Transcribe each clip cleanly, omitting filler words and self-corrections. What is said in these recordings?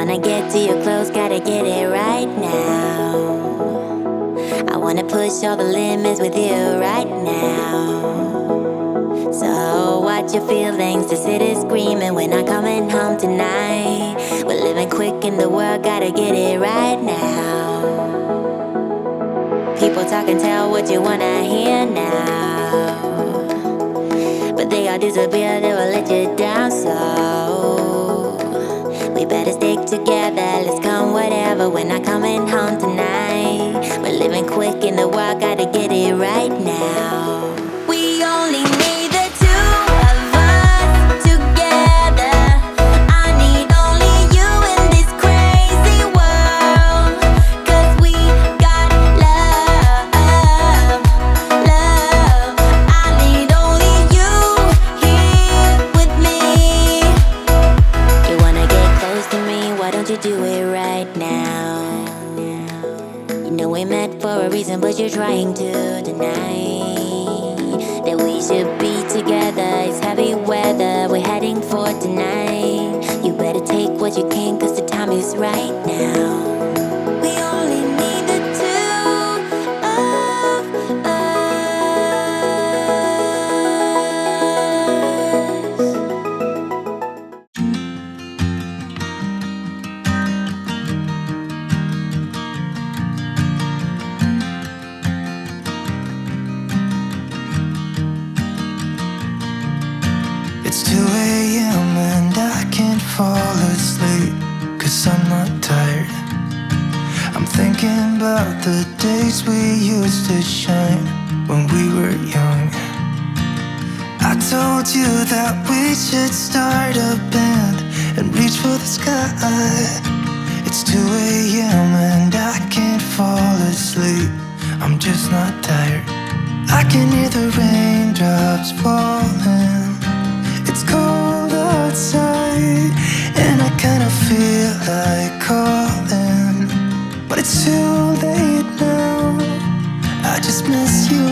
wanna get to your clothes, gotta get it right now. I wanna push all the limits with you right now. So watch your feelings, the city's screaming, we're not coming home tonight. We're living quick in the world, gotta get it right now. People talk and tell what you wanna hear now, but they all disappear, they will let you down. So we better stick together, let's come whatever, we're not coming home tonight. We're living quick in the world, gotta get it right now. We only need the two of us together. I need only you in this crazy world, 'cause we got love, love. I need only you here with me. You wanna get close to me, why don't you do it right now? You know we met for a reason, but you're trying to deny that we should be together. It's heavy weather, we're heading for tonight. You better take what you can, 'cause the time is right now. We only need the two of us. It's 2 a.m. and I can't fall asleep, 'cause I'm not tired. I'm thinking about the days we used to shine when we were young. I told you that we should start a band and reach for the sky. It's 2 a.m. and I can't fall asleep, I'm just not tired. I can hear the raindrops falling. It's cold outside, and I kinda feel like calling, but it's too late now. I just miss you.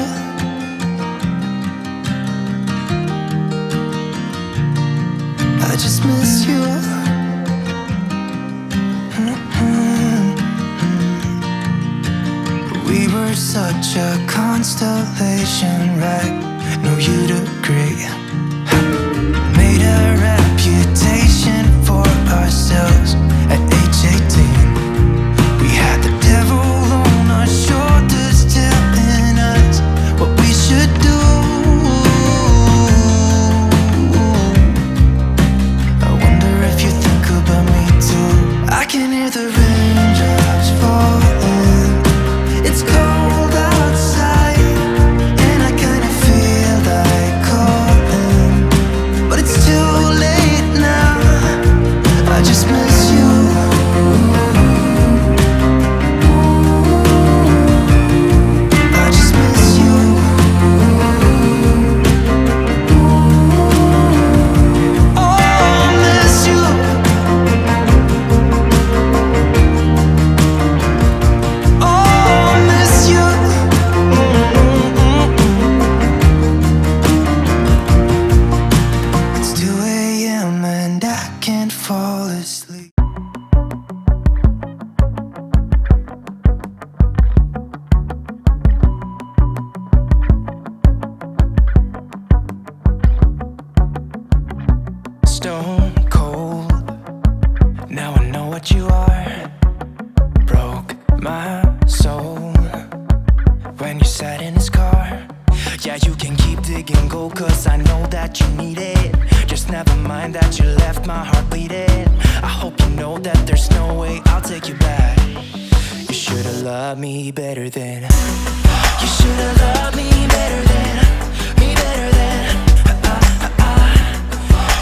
I just miss you. We were such a constellation, right? No, you'd agree. Made a reputation for ourselves at age 18. We had the devil on our shoulders telling us what we should do. I wonder if you think about me too. I can hear the raindrops falling. It's cold outside, and I kinda feel like calling, but it's too late now. I just miss you. I just miss you. Oh, I miss you. Oh, I miss you. It's 2 a.m. and I can't fall asleep. Stone cold, now I know what you are. Broke my soul when you sat in his car. Yeah, you can keep digging gold, 'cause I know that you need it. Just never mind that you left my heart bleeding. I hope you know that there's no way I'll take you back. You should've loved me better than. You should've loved me better than. Me better than.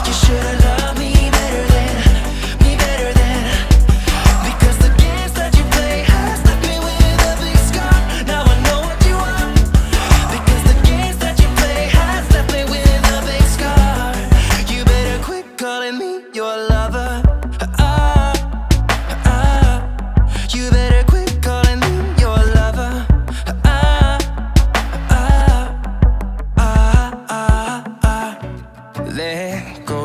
You should've loved me better than. Me better than. Because the games that you play has left me with a big scar. Now I know what you are. Because the games that you play has left me with a big scar. You better quit calling me your lover. You better quit calling me your lover. Let go,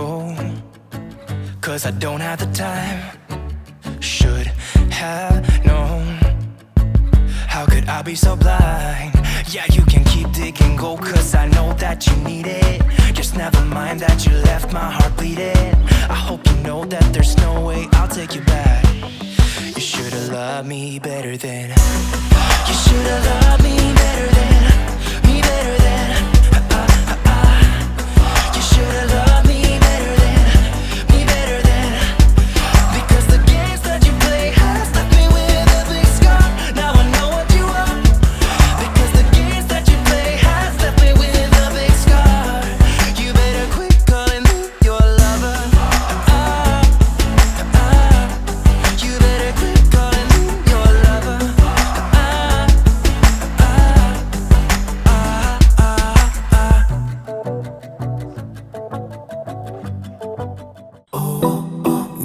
'cause I don't have the time be so blind. Yeah, you can keep digging gold, cause I know that you need it. Just never mind that you left my heart bleeding. I hope you know that there's no way I'll take you back. You should've loved me better than. You should've loved me better than. Me better than. You should've loved me better than. Me better than. Because the games that you play has left me with a big scar. Now I know what you are. Because the games that you play has left me with a big scar. You better quit calling me your lover. You better quit calling me your lover.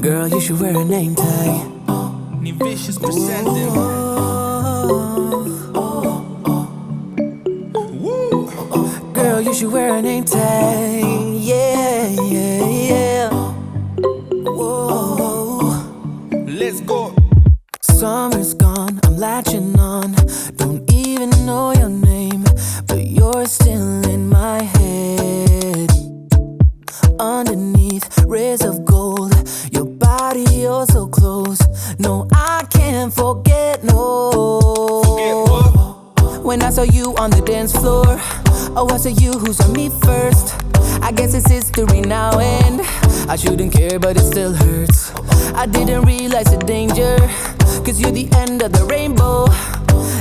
Girl, you should wear a name tag. Vicious presenting. Girl, you should wear a name tag. Yeah, yeah, yeah. Whoa. Let's go. Summer's gone, I'm latching on. Don't even know your name, but you're still in my head. Underneath rays of gold, your body oh so close. No, I can't forget, no. Forget what? When I saw you on the dance floor, oh, I saw you who saw me first. I guess it's history now, and I shouldn't care, but it still hurts. I didn't realize the danger, cause you're the end of the rainbow.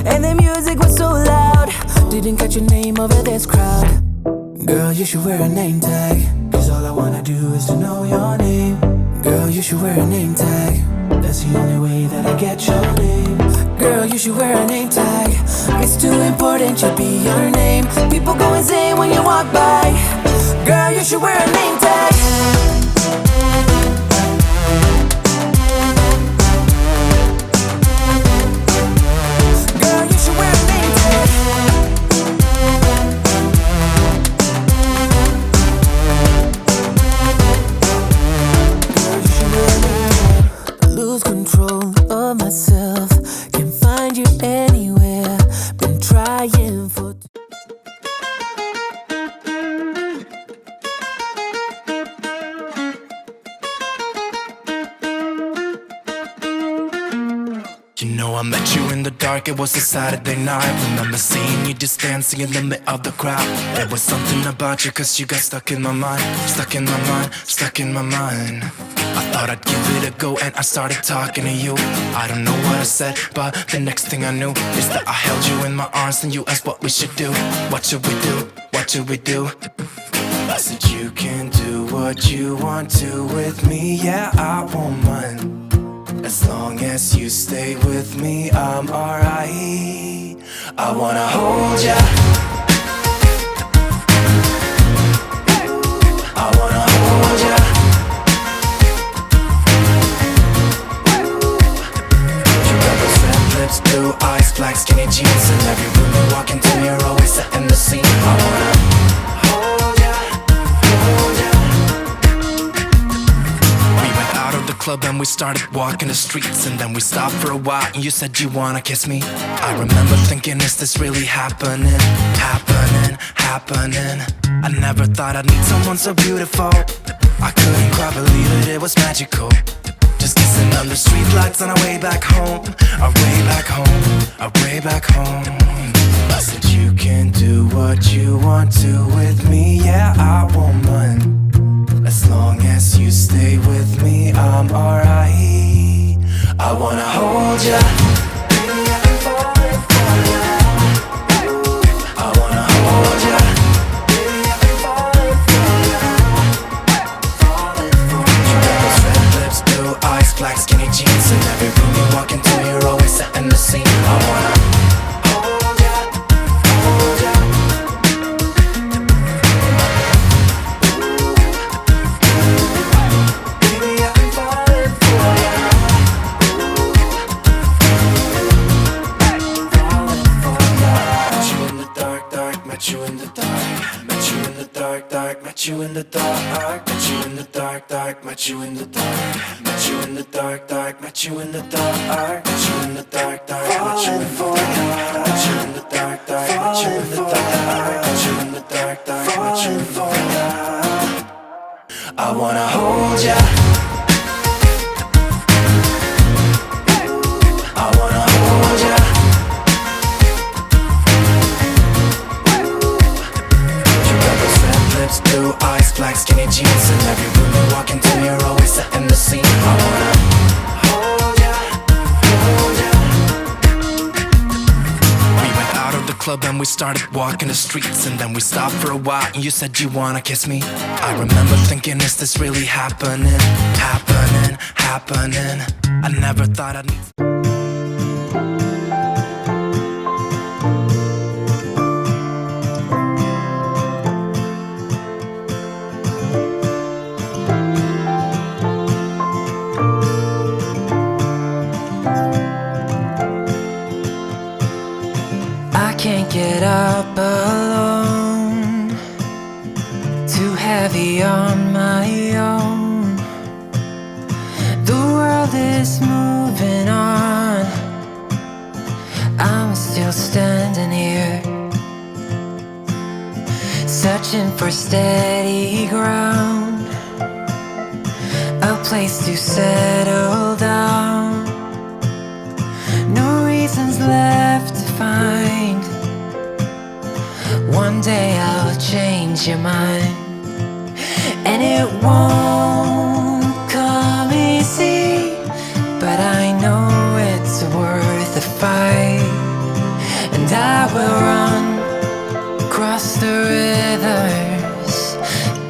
And the music was so loud, didn't catch your name over this crowd. Girl, you should wear a name tag, cause all I wanna do is to know your name. Girl, you should wear a name tag, that's the only way that I get your name. Girl, you should wear a name tag, it's too important to be your name. People go insane when you walk by. Girl, you should wear a name tag. Girl, you should wear a name tag. Girl, you should wear a name tag. I lose control of myself, can't find you anywhere. Been trying for You know I met you in the dark, it was a Saturday night. Remember seeing you just dancing in the middle of the crowd. There was something about you, cause you got stuck in my mind. Stuck in my mind, stuck in my mind. I thought I'd give it a go and I started talking to you. I don't know what I said, but the next thing I knew is that I held you in my arms and you asked what we should do. What should we do? What should we do? I said you can do what you want to with me, yeah, I won't mind. As long as you stay with me, I'm alright. I wanna hold ya. I wanna hold ya. You got those red lips, blue eyes, black skinny jeans. In every room you walk into, you're always setting the scene. I wanna hold ya, hold ya. We went out of the club and we started walking the streets, and then we stopped for a while and you said you wanna kiss me. I remember thinking, is this really happening? Happening, happening. I never thought I'd meet someone so beautiful. I couldn't quite believe it, it was magical. Just kissing under streetlights on our way back home. Our way back home, our way back home. I said you can do what you want to with me, yeah, I won't mind. As long as you stay with me, I'm alright. I wanna hold ya. Baby, I've been falling for ya. I wanna hold ya. Baby, I've been falling for ya. Falling for ya. You got those red lips, blue eyes, black skinny jeans. In every room you walk into, you're always setting the scene. I wanna hold ya, hold ya. Met you in the dark, met you in the dark, dark, met you in the dark, met you in the dark, dark, met you in the dark, met you in the dark, dark, met you in the dark, met you in the dark, dark, met you in the dark, met you the club and we started walking the streets. And then we stopped for a while and you said you wanna kiss me. I remember thinking, is this really happening? Happening, happening. I never thought I'd need I can't get up alone, too heavy on my own. The world is moving on, I'm still standing here, searching for steady ground, a place to settle down. No reasons left to find. One day I'll change your mind, and it won't come easy, but I know it's worth the fight. And I will run across the rivers,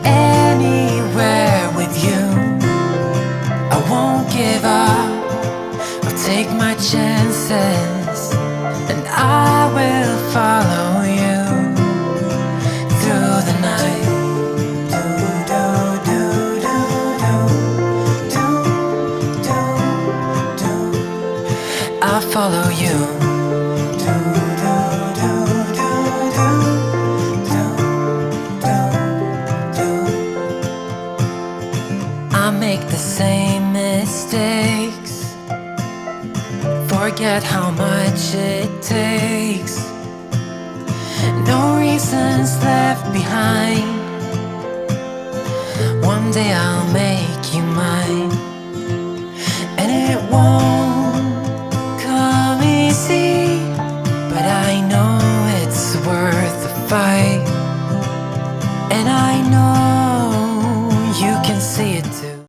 anywhere with you. I won't give up, I'll take my chances, and I will follow you through the night. I'll follow you. I make the same mistakes, forget how much it takes. No reasons left behind. One day I'll make you mine, and it won't come easy, but I know it's worth the fight. And I know